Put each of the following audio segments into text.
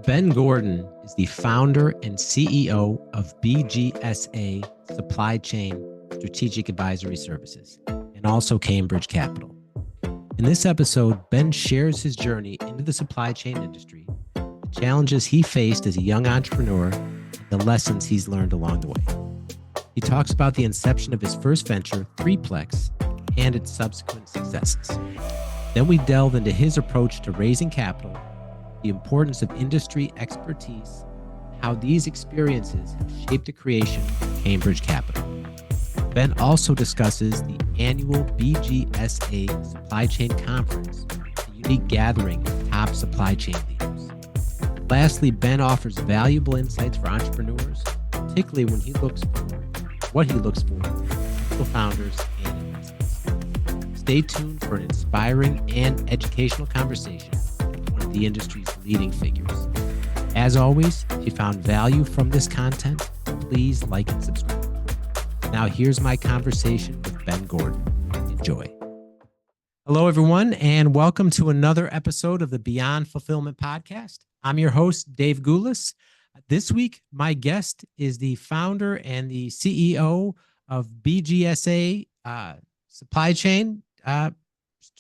Ben Gordon is the founder and CEO of BGSA Supply Chain Strategic Advisory Services and also Cambridge Capital. In this episode, Ben shares his journey into the supply chain industry, the challenges he faced as a young entrepreneur, and the lessons he's learned along the way. He talks about the inception of his first venture, plex, and its subsequent successes. Then we delve into his approach to raising capital, the importance of industry expertise, how these experiences have shaped the creation of Cambridge Capital. Ben also discusses the annual BGSA Supply Chain Conference, a unique gathering of top supply chain leaders. Lastly, Ben offers valuable insights for entrepreneurs, particularly when what he looks for in potential founders and investors. Stay tuned for an inspiring and educational conversation with one of the industry's leading figures. As always, if you found value from this content, please like and subscribe. Now here's my conversation with Ben Gordon. Enjoy. Hello, everyone, and welcome to another episode of the Beyond Fulfillment Podcast. I'm your host, Dave Goulas. This week, my guest is the founder and the CEO of BGSA Supply Chain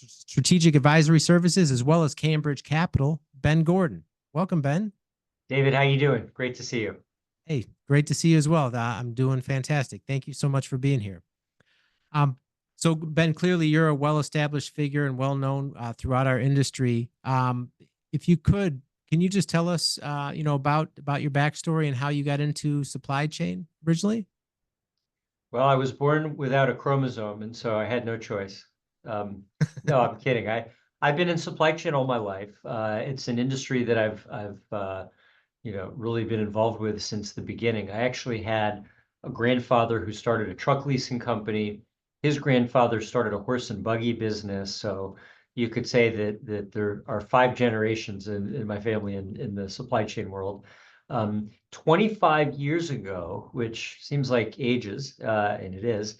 Strategic Advisory Services, as well as Cambridge Capital, Ben Gordon. Welcome, Ben. David, how you doing? Great to see you. Hey, great to see you as well. I'm doing fantastic. Thank you so much for being here. So Ben, clearly you're a well-established figure and well-known throughout our industry. If you could, can you just tell us, about your backstory and how you got into supply chain originally? Well, I was born without a chromosome, and so I had no choice. No, I'm kidding. I've been in supply chain all my life. It's an industry that I've really been involved with since the beginning. I actually had a grandfather who started a truck leasing company. His grandfather started a horse and buggy business. So you could say that there are 5 generations in my family in the supply chain world. 25 years ago, which seems like ages, and it is,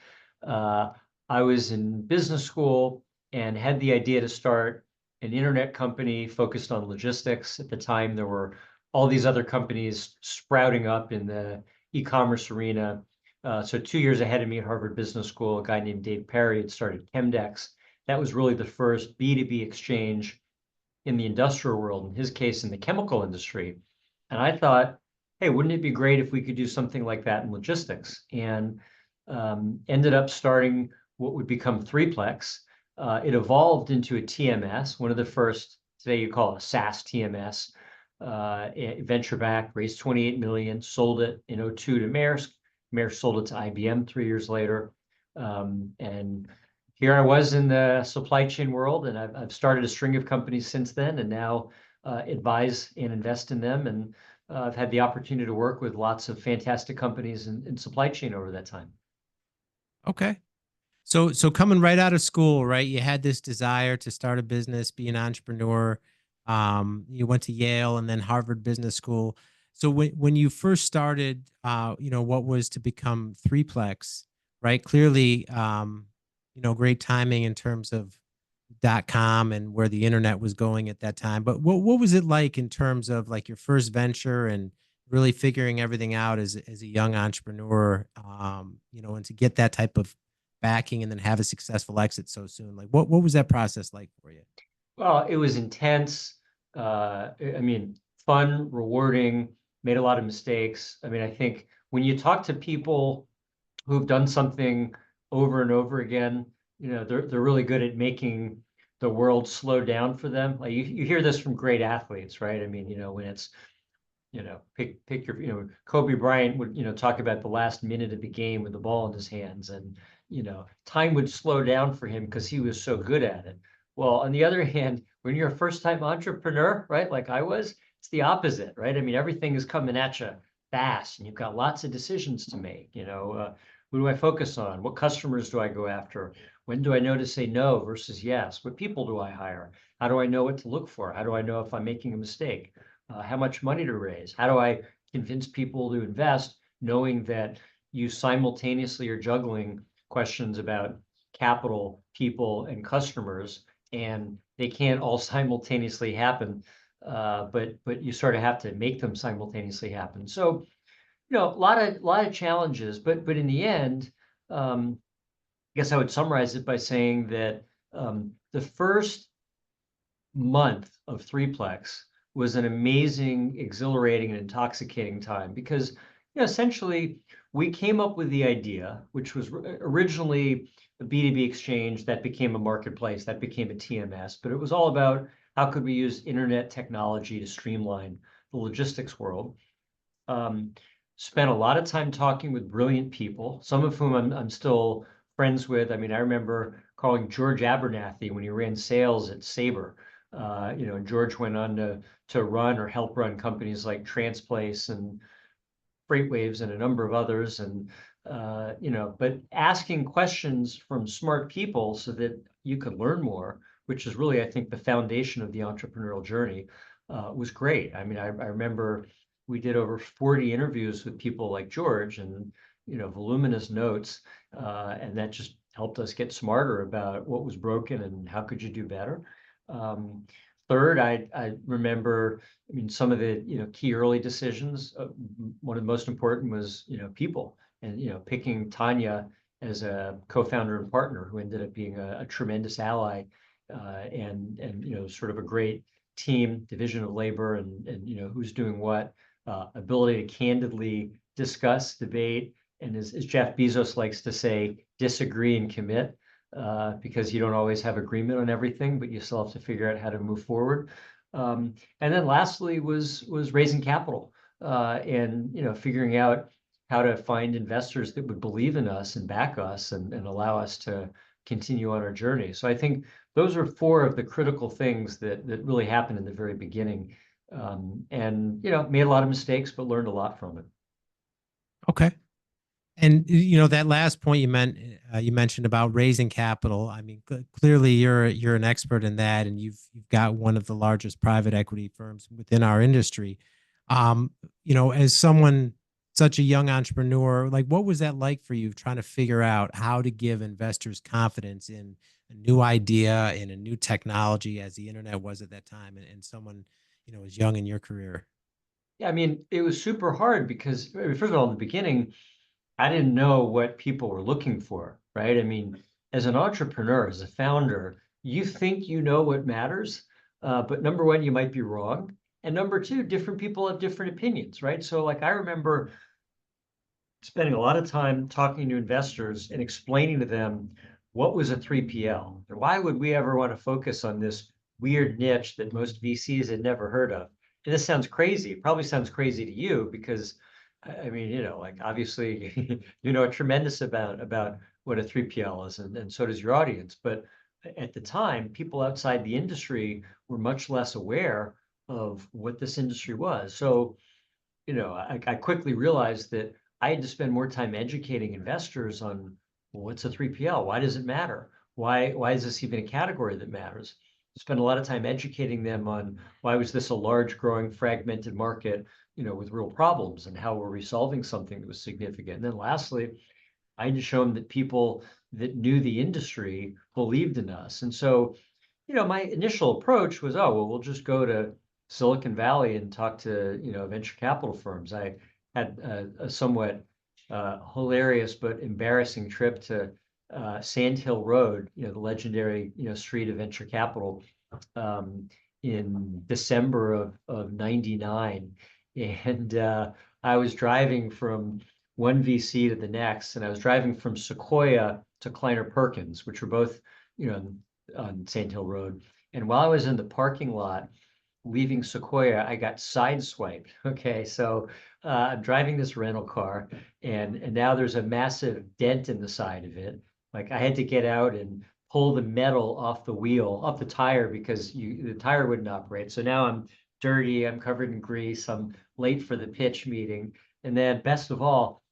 I was in business school and had the idea to start an internet company focused on logistics. At the time, there were all these other companies sprouting up in the e-commerce arena. So 2 years ahead of me at Harvard Business School, a guy named Dave Perry had started Chemdex. That was really the first B2B exchange in the industrial world, in his case, in the chemical industry. And I thought, hey, wouldn't it be great if we could do something like that in logistics? And ended up starting what would become plex. It evolved into a TMS, one of the first, today you call it a SaaS TMS, venture backed, raised 28 million, sold it in 2002 to Maersk. Maersk sold it to IBM 3 years later. And here I was in the supply chain world, and I've started a string of companies since then, and now advise and invest in them. And I've had the opportunity to work with lots of fantastic companies in supply chain over that time. Okay. So coming right out of school, right, you had this desire to start a business, be an entrepreneur. You went to Yale and then Harvard Business School. So when you first started, what was to become plex, right? Clearly, great timing in terms of .com and where the internet was going at that time. But what was it like in terms of like your first venture and really figuring everything out as a young entrepreneur, and to get that type of backing and then have a successful exit so soon? Like what was that process like for you? Well, it was intense. Fun, rewarding, made a lot of mistakes. I think when you talk to people who've done something over and over again, they're really good at making the world slow down for them. Like you hear this from great athletes, right? When it's, pick your, Kobe Bryant would, talk about the last minute of the game with the ball in his hands, and, time would slow down for him because he was so good at it. Well, on the other hand, when you're a first-time entrepreneur, right, like I was, it's the opposite, right? Everything is coming at you fast, and you've got lots of decisions to make. Who do I focus on? What customers do I go after? When do I know to say no versus yes? What people do I hire? How do I know what to look for? How do I know if I'm making a mistake? How much money to raise? How do I convince people to invest, knowing that you simultaneously are juggling questions about capital, people, and customers, and they can't all simultaneously happen. but you sort of have to make them simultaneously happen. So, a lot of challenges, but in the end, I guess I would summarize it by saying that the first month of threeplex was an amazing, exhilarating, and intoxicating time because essentially we came up with the idea, which was originally a B2B exchange that became a marketplace, that became a TMS, but it was all about how could we use internet technology to streamline the logistics world. Spent a lot of time talking with brilliant people, some of whom I'm still friends with. I mean, I remember calling George Abernathy when he ran sales at Sabre. George went on to run or help run companies like Transplace and FreightWaves and a number of others. And but asking questions from smart people so that you could learn more, which is really, I think, the foundation of the entrepreneurial journey, was great. I mean, I remember we did over 40 interviews with people like George and voluminous notes, and that just helped us get smarter about what was broken and how could you do better. Third, I remember, I mean, some of the key early decisions. One of the most important was people, and picking Tanya as a co-founder and partner, who ended up being a tremendous ally, and sort of a great team division of labor, and who's doing what, ability to candidly discuss, debate, and as Jeff Bezos likes to say, disagree and commit, because you don't always have agreement on everything, but you still have to figure out how to move forward. And then lastly was raising capital, and figuring out how to find investors that would believe in us and back us and allow us to continue on our journey. So I think those are four of the critical things that really happened in the very beginning. And made a lot of mistakes, but learned a lot from it. Okay. And that last point you mentioned about raising capital. I mean, clearly you're an expert in that, and you've got one of the largest private equity firms within our industry. As someone such a young entrepreneur, like what was that like for you trying to figure out how to give investors confidence in a new idea and a new technology as the internet was at that time, and someone was young in your career? Yeah, I mean, it was super hard because, I mean, first of all, in the beginning, I didn't know what people were looking for, right? I mean, as an entrepreneur, as a founder, you think you know what matters, but number one, you might be wrong. And number two, different people have different opinions, right? So, like, I remember spending a lot of time talking to investors and explaining to them what was a 3PL and why would we ever want to focus on this weird niche that most VCs had never heard of. And this sounds crazy. It probably sounds crazy to you because, I mean, like obviously you know a tremendous amount about what a 3PL is, and so does your audience. But at the time, people outside the industry were much less aware of what this industry was. So I quickly realized that I had to spend more time educating investors on, well, what's a 3PL? Why does it matter? Why is this even a category that matters? Spend a lot of time educating them on why was this a large, growing, fragmented market, with real problems, and how were we solving something that was significant? And then lastly, I had to show them that people that knew the industry believed in us. And so my initial approach was, oh, well, we'll just go to Silicon Valley and talk to, venture capital firms. I had a somewhat hilarious but embarrassing trip to Sand Hill Road, the legendary, street of venture capital, um, in December of 99. And I was driving from one VC to the next, and I was driving from Sequoia to Kleiner Perkins, which were both, on Sand Hill Road. And while I was in the parking lot leaving Sequoia, I got sideswiped. Okay, so I'm driving this rental car, and now there's a massive dent in the side of it. Like I had to get out and pull the metal off the wheel, off the tire, because the tire wouldn't operate. So now I'm dirty, I'm covered in grease, I'm late for the pitch meeting. And then best of all,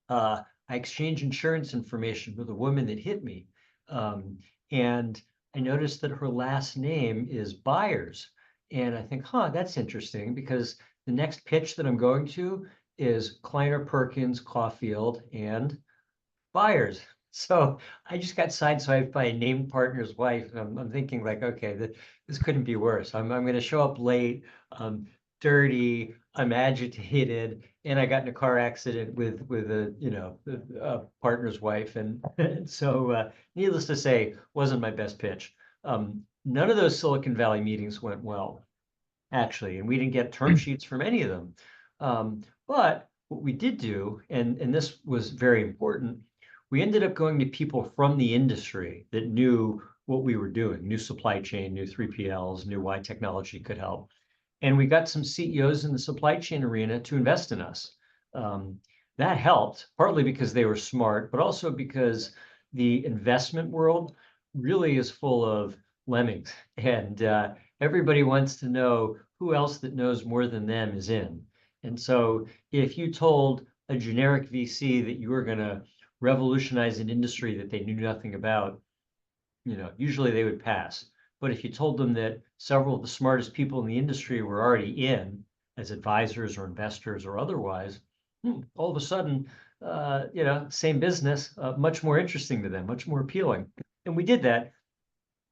I exchanged insurance information with a woman that hit me. And I noticed that her last name is Byers. And I think, that's interesting because the next pitch that I'm going to is Kleiner Perkins, Caulfield, and Byers. So I just got sideswiped by a named partner's wife. And I'm thinking like, okay, this couldn't be worse. I'm going to show up late, dirty, I'm agitated, and I got in a car accident with a partner's wife. And so, needless to say, wasn't my best pitch. None of those Silicon Valley meetings went well, actually, and we didn't get term sheets from any of them. But what we did do, and this was very important, we ended up going to people from the industry that knew what we were doing, knew supply chain, knew 3PLs, knew why technology could help. And we got some CEOs in the supply chain arena to invest in us. Um, that helped, partly because they were smart, but also because the investment world really is full of lemmings. And everybody wants to know who else that knows more than them is in. And so if you told a generic VC that you were going to revolutionize an industry that they knew nothing about, usually they would pass. But if you told them that several of the smartest people in the industry were already in as advisors or investors or otherwise, all of a sudden, same business, much more interesting to them, much more appealing. And we did that.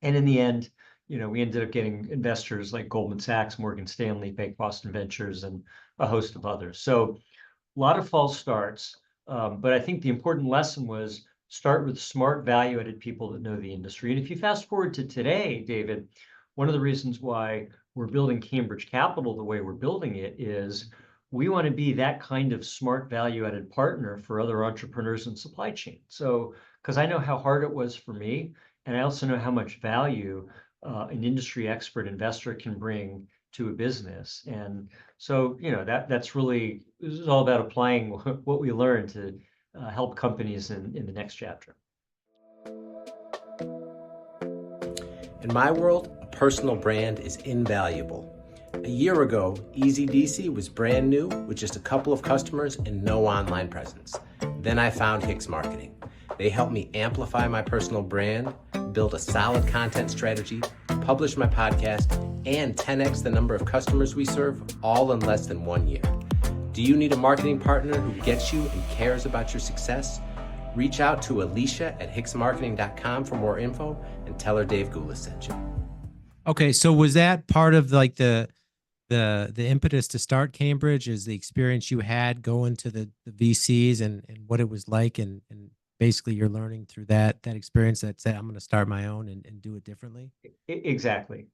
And in the end, we ended up getting investors like Goldman Sachs, Morgan Stanley, Bank Boston Ventures, and a host of others. So a lot of false starts. But I think the important lesson was start with smart, value-added people that know the industry. And if you fast forward to today, David, one of the reasons why we're building Cambridge Capital the way we're building it is we want to be that kind of smart, value-added partner for other entrepreneurs in supply chain. So, because I know how hard it was for me, and I also know how much value an industry expert investor can bring to a business. And so, that's really, this is all about applying what we learned to help companies in the next chapter. In my world, a personal brand is invaluable. A year ago, Easy DC was brand new with just a couple of customers and no online presence. Then I found Hicks Marketing. They helped me amplify my personal brand, build a solid content strategy, publish my podcast, and 10x the number of customers we serve, all in less than 1 year. Do you need a marketing partner who gets you and cares about your success? Reach out to Alicia at hicksmarketing.com for more info and tell her Dave Goulas sent you. Okay, so was that part of like the impetus to start Cambridge, is the experience you had going to the VCs and what it was like, and basically you're learning through that experience that said, I'm going to start my own and do it differently? Exactly.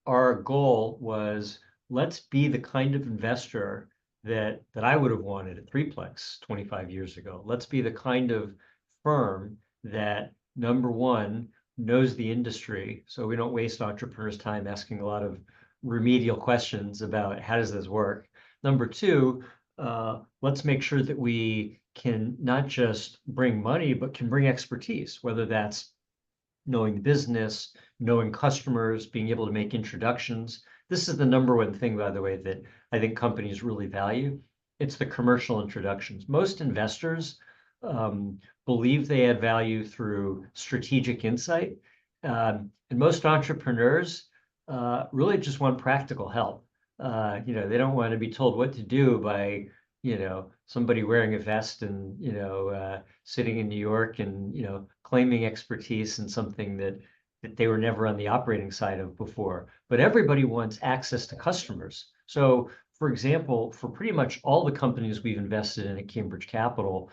Our goal was, let's be the kind of investor that I would have wanted at Threeplex 25 years ago. Let's be the kind of firm that, number one, knows the industry, so we don't waste entrepreneurs' time asking a lot of remedial questions about how does this work. Number two, let's make sure that we can not just bring money, but can bring expertise, whether that's knowing the business, knowing customers, being able to make introductions. This is the number one thing, by the way, that I think companies really value. It's the commercial introductions. Most investors believe they add value through strategic insight. And most entrepreneurs really just want practical help. They don't want to be told what to do by somebody wearing a vest and sitting in New York and claiming expertise in something that they were never on the operating side of before. But everybody wants access to customers. So, for example, for pretty much all the companies we've invested in at Cambridge Capital,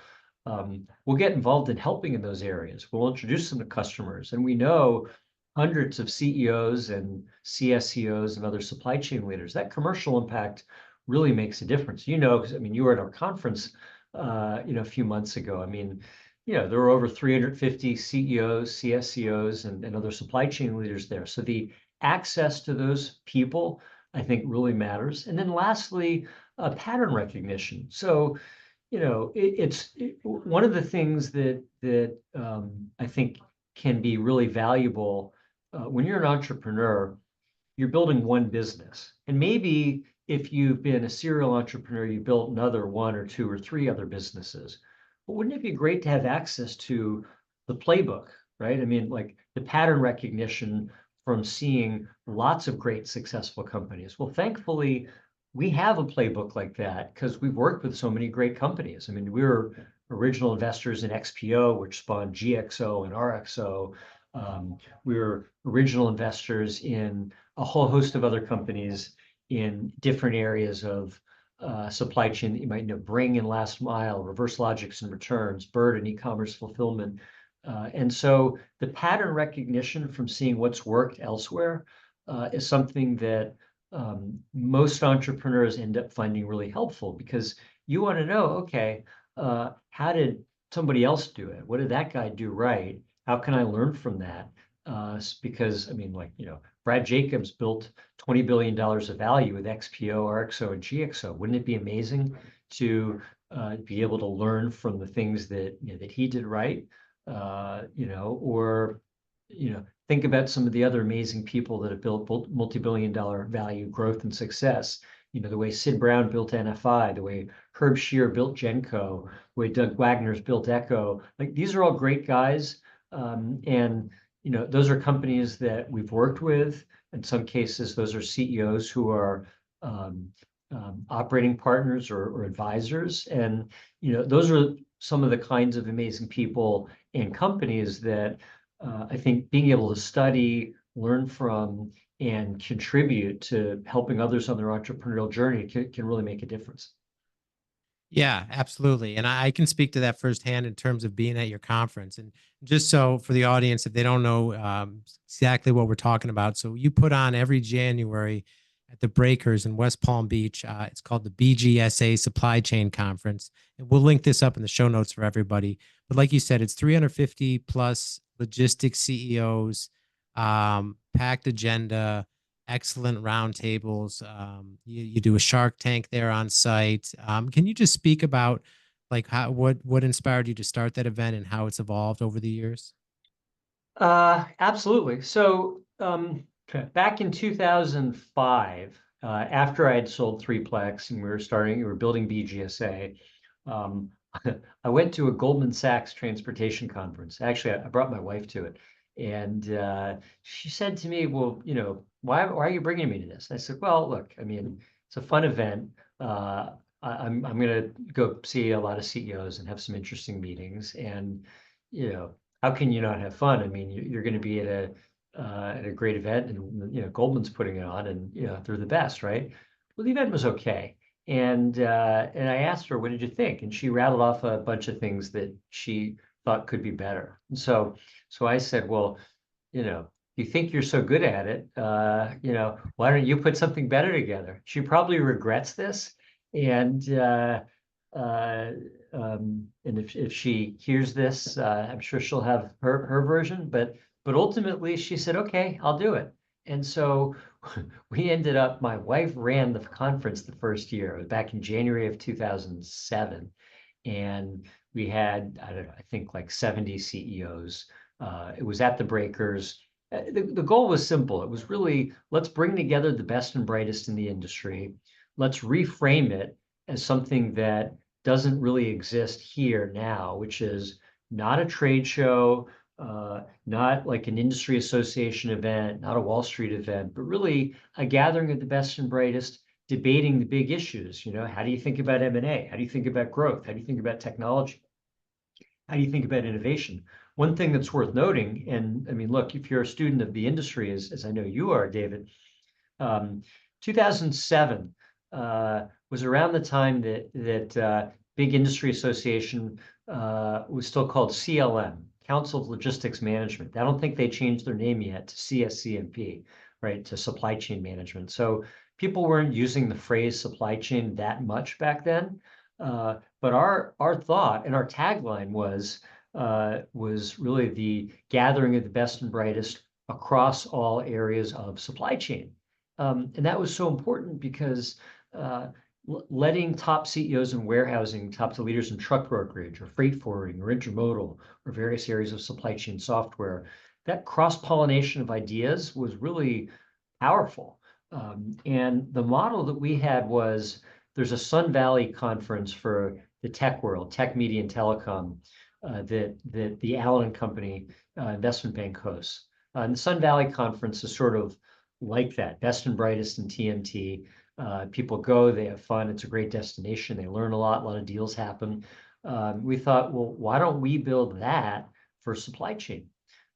we'll get involved in helping in those areas. We'll introduce them to customers, and we know hundreds of CEOs and CSCOs and other supply chain leaders. That commercial impact really makes a difference. Because you were at our conference, a few months ago. There were over 350 CEOs, CSCOs, and other supply chain leaders there. So the access to those people, I think, really matters. And then lastly, pattern recognition. So, it's one of the things that I think can be really valuable when you're an entrepreneur. You're building one business, and maybe if you've been a serial entrepreneur, you built another one or two or three other businesses. But wouldn't it be great to have access to the playbook, right? Like the pattern recognition from seeing lots of great successful companies. Well, thankfully, we have a playbook like that because we've worked with so many great companies. We were original investors in XPO, which spawned GXO and RXO. We were original investors in a whole host of other companies in different areas of supply chain that you might know, Bring and last mile, reverse logics and returns, Bird and e-commerce fulfillment. And so the pattern recognition from seeing what's worked elsewhere is something that most entrepreneurs end up finding really helpful, because you want to know, okay, how did somebody else do it? What did that guy do right? How can I learn from that? Because I mean, like, Brad Jacobs built $20 billion of value with XPO, RXO, and GXO. Wouldn't it be amazing to be able to learn from the things that that he did right? Or think about some of the other amazing people that have built multi-billion-dollar value, growth, and success. The way Sid Brown built NFI, the way Herb Shear built Genco, the way Doug Wagner's built Echo. Like, these are all great guys, and those are companies that we've worked with. In some cases, those are CEOs who are operating partners or advisors, and those are some of the kinds of amazing people and companies that I think being able to study, learn from, and contribute to helping others on their entrepreneurial journey can really make a difference. Yeah, absolutely. And I can speak to that firsthand in terms of being at your conference. And just so for the audience, if they don't know exactly what we're talking about, so you put on every January at the Breakers in West Palm Beach. It's called the BGSA Supply Chain Conference. And we'll link this up in the show notes for everybody. But like you said, it's 350 plus logistics CEOs, packed agenda, excellent roundtables. You do a Shark Tank there on site. Can you just speak about like what inspired you to start that event and how it's evolved over the years? Absolutely. So back in 2005, after I had sold 3plex and we were building BGSA, um, I went to a Goldman Sachs transportation conference. Actually, I brought my wife to it. And she said to me, well, why are you bringing me to this? And I said, well, look, I mean, it's a fun event. I'm going to go see a lot of CEOs and have some interesting meetings. And, how can you not have fun? I mean, you're going to be at a great event, and Goldman's putting it on, and they're the best, right? Well, the event was okay, and I asked her, "What did you think?" And she rattled off a bunch of things that she thought could be better. And so I said, "Well, you think you're so good at it, why don't you put something better together?" She probably regrets this, and uh, and if she hears this, I'm sure she'll have her version. But ultimately, she said, "Okay, I'll do it." And so we ended up. My wife ran the conference the first year. It was back in January of 2007, and we had, I don't know, I think like 70 CEOs. It was at the Breakers. The goal was simple. It was really, let's bring together the best and brightest in the industry. Let's reframe it as something that doesn't really exist here now, which is not a trade show, not like an industry association event, not a Wall Street event, but really a gathering of the best and brightest debating the big issues. How do you think about M&A? How do you think about growth? How do you think about technology? How do you think about innovation? One thing that's worth noting, and I mean, look, if you're a student of the industry, as I know you are, David, 2007 was around the time that big industry association was still called CLM, Council of Logistics Management. I don't think they changed their name yet to CSCMP, right, to Supply Chain Management. So people weren't using the phrase supply chain that much back then. But our thought and our tagline was really the gathering of the best and brightest across all areas of supply chain. And that was so important because letting top CEOs in warehousing, top leaders in truck brokerage or freight forwarding or intermodal or various areas of supply chain software, that cross-pollination of ideas was really powerful. And the model that we had was, there's a Sun Valley conference for the tech world, tech, media, and telecom, that the Allen and Company investment bank hosts. And the Sun Valley conference is sort of like that, best and brightest in TMT. People go, they have fun. It's a great destination. They learn a lot of deals happen. We thought, well, why don't we build that for supply chain?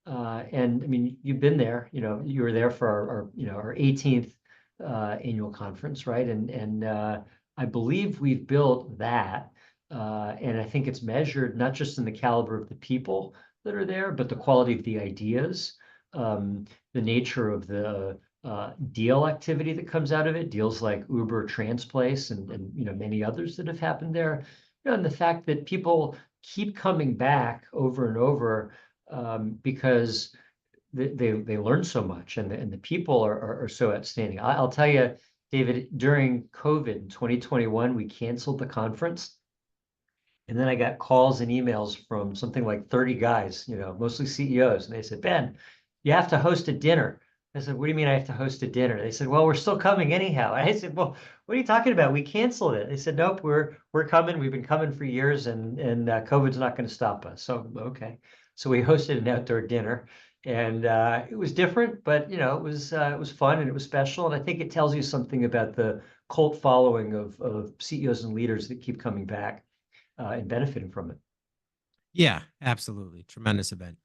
And I mean, you've been there, you were there for our 18th annual conference, right? And I believe we've built that, and I think it's measured not just in the caliber of the people that are there, but the quality of the ideas, the nature of the deal activity that comes out of it, deals like Uber, Transplace, and many others that have happened there, and the fact that people keep coming back over and over because they learn so much, and the people are so outstanding. I'll tell you, David, during COVID in 2021, we canceled the conference. And then I got calls and emails from something like 30 guys, mostly CEOs. And they said, Ben, you have to host a dinner. I said, what do you mean I have to host a dinner? They said, well, we're still coming anyhow. And I said, well, what are you talking about? We canceled it. They said, nope, we're coming. We've been coming for years, and COVID's not going to stop us. So, okay. So we hosted an outdoor dinner, and it was different, but it was fun and it was special. And I think it tells you something about the cult following of CEOs and leaders that keep coming back and benefiting from it. Yeah, absolutely. Tremendous event.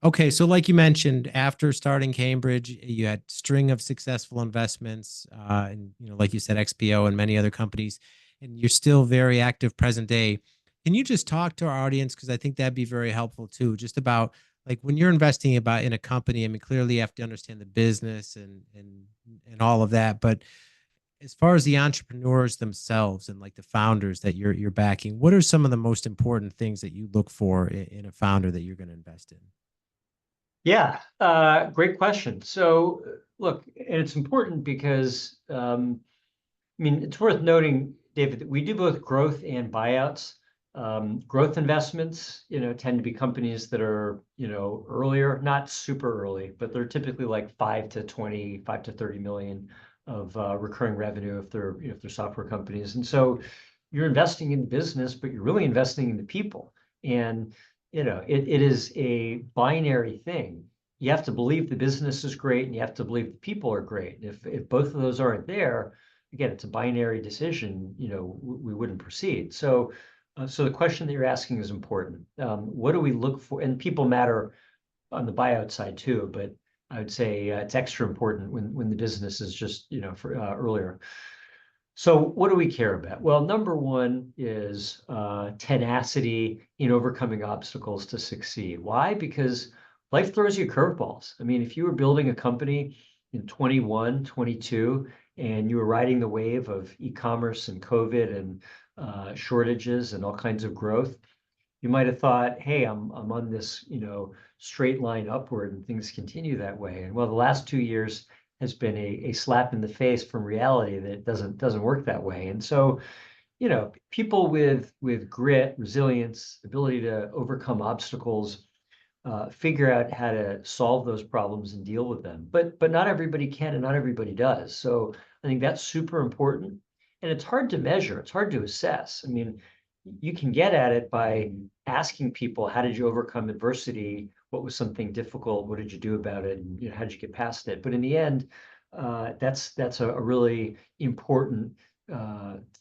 Okay, so like you mentioned, after starting Cambridge, you had string of successful investments, and like you said, XPO and many other companies, and you're still very active present day. Can you just talk to our audience, because I think that'd be very helpful too, just about like when you're investing about in a company. I mean, clearly you have to understand the business and all of that, but as far as the entrepreneurs themselves and like the founders that you're backing, what are some of the most important things that you look for in a founder that you're going to invest in? Yeah, great question. So, look, and it's important because, I mean, it's worth noting, David, that we do both growth and buyouts. Growth investments, tend to be companies that are, earlier, not super early, but they're typically like 5 to 30 million of recurring revenue if they're software companies. And so you're investing in business, but you're really investing in the people. And it is a binary thing. You have to believe the business is great, and you have to believe the people are great. If both of those aren't there, again, it's a binary decision. We wouldn't proceed. So the question that you're asking is important. What do we look for? And people matter on the buyout side too, but I would say it's extra important when the business is just for earlier. So what do we care about? Well, number one is tenacity in overcoming obstacles to succeed. Why? Because life throws you curveballs. I mean, if you were building a company in 21, 22, and you were riding the wave of e-commerce and COVID and shortages and all kinds of growth, you might have thought, hey, I'm on this, straight line upward, and things continue that way. And well, the last 2 years has been a slap in the face from reality that it doesn't work that way. And so, people with grit, resilience, ability to overcome obstacles, figure out how to solve those problems and deal with them. But not everybody can, and not everybody does. So I think that's super important. And it's hard to measure. It's hard to assess. I mean, you can get at it by asking people, how did you overcome adversity? What was something difficult? What did you do about it? And how did you get past it? But in the end, that's a really important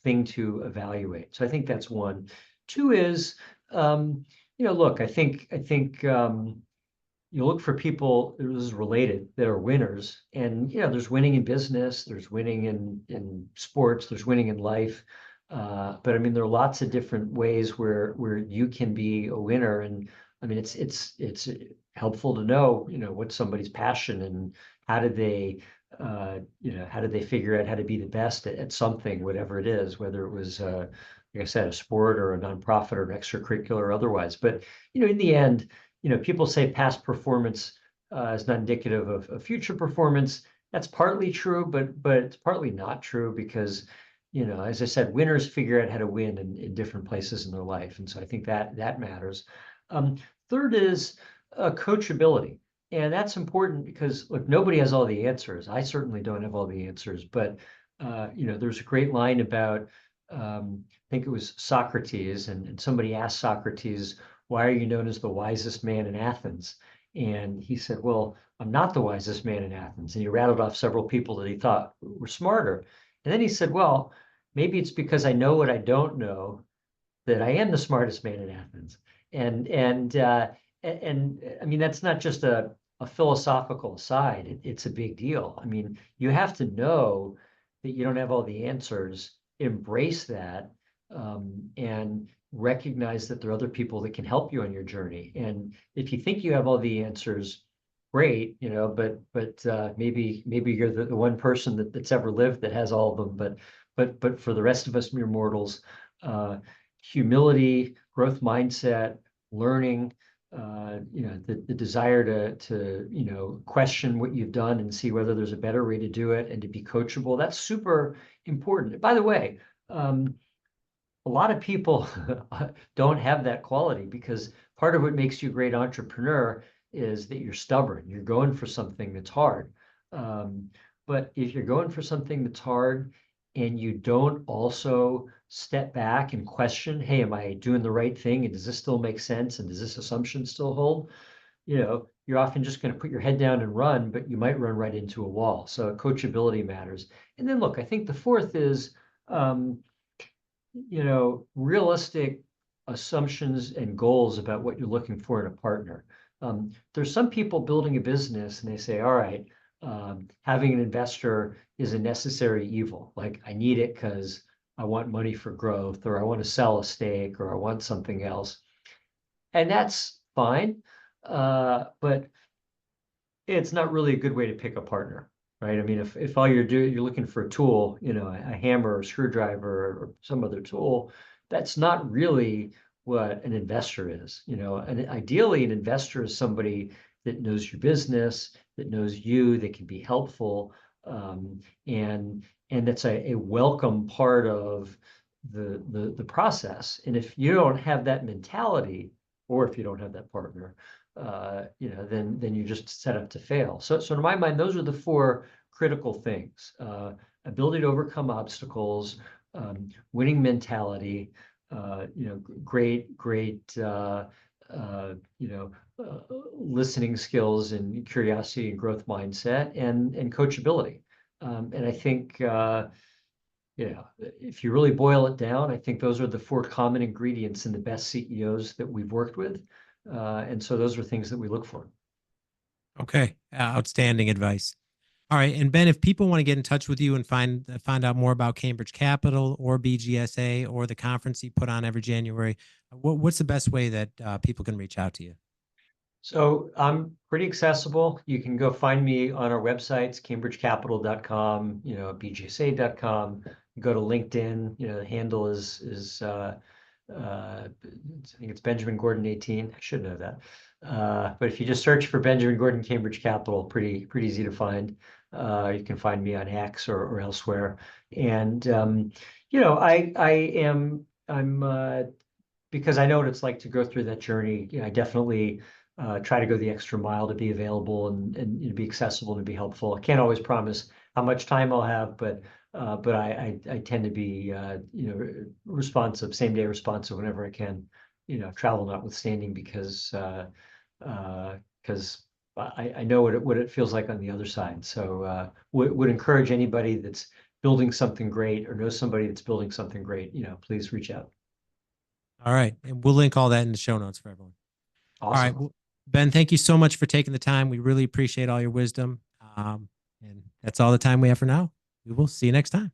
thing to evaluate. So I think that's one. Two is, look, I think you look for people, this is related, that are winners. And there's winning in business, there's winning in sports, there's winning in life. But I mean, there are lots of different ways where you can be a winner. And I mean, it's helpful to know, what's somebody's passion, and how did they how did they figure out how to be the best at something, whatever it is, whether it was like I said, a sport or a nonprofit or an extracurricular or otherwise. But in the end, people say past performance is not indicative of future performance. That's partly true, but it's partly not true because as I said, winners figure out how to win in different places in their life. And so I think that matters. Third is coachability. And that's important because, look, nobody has all the answers. I certainly don't have all the answers, but there's a great line about, I think it was Socrates, and somebody asked Socrates, why are you known as the wisest man in Athens? And he said, well, I'm not the wisest man in Athens. And he rattled off several people that he thought were smarter. And then he said, well, maybe it's because I know what I don't know that I am the smartest man in Athens. And I mean, that's not just a philosophical aside. It's a big deal. I mean, you have to know that you don't have all the answers, embrace that, and recognize that there are other people that can help you on your journey. And if you think you have all the answers, great, but maybe you're the one person that's ever lived that has all of them. But for the rest of us mere mortals, humility, growth mindset, learning, the desire to question what you've done and see whether there's a better way to do it and to be coachable. That's super important. By the way, a lot of people don't have that quality, because part of what makes you a great entrepreneur is that you're stubborn. You're going for something that's hard. But if you're going for something that's hard and you don't also step back and question, hey, am I doing the right thing? And does this still make sense? And does this assumption still hold? You're often just going to put your head down and run, but you might run right into a wall. So coachability matters. And then look, I think the fourth is, realistic assumptions and goals about what you're looking for in a partner. There's some people building a business and they say, all right, having an investor is a necessary evil. Like, I need it because I want money for growth, or I want to sell a stake, or I want something else. And that's fine. But it's not really a good way to pick a partner, right? I mean, if all you're doing, you're looking for a tool, a hammer or screwdriver or some other tool, that's not really what an investor is. And ideally an investor is somebody that knows your business, that knows you, that can be helpful, and that's a welcome part of the process. And if you don't have that mentality, or if you don't have that partner, then you're just set up to fail. So in my mind, those are the four critical things: ability to overcome obstacles, winning mentality, great, listening skills and curiosity and growth mindset, and coachability. And I think, if you really boil it down, I think those are the four common ingredients in the best CEOs that we've worked with. And so those are things that we look for. Okay. Outstanding advice. All right. And Ben, if people want to get in touch with you and find out more about Cambridge Capital or BGSA or the conference you put on every January, what's the best way that people can reach out to you? So I'm pretty accessible. You can go find me on our websites, cambridgecapital.com, bgsa.com. You go to LinkedIn, the handle is I think it's Benjamin Gordon 18. I should know that. But if you just search for Benjamin Gordon Cambridge Capital, pretty easy to find. You can find me on X or elsewhere. And I'm because I know what it's like to go through that journey. I definitely try to go the extra mile to be available and be accessible and be helpful. I can't always promise how much time I'll have, but I tend to be responsive, same day responsive whenever I can. Travel notwithstanding, because I know what it feels like on the other side. So would encourage anybody that's building something great or knows somebody that's building something great, please reach out. All right. And we'll link all that in the show notes for everyone. All right. Awesome. Well, Ben, thank you so much for taking the time. We really appreciate all your wisdom. And that's all the time we have for now. We will see you next time.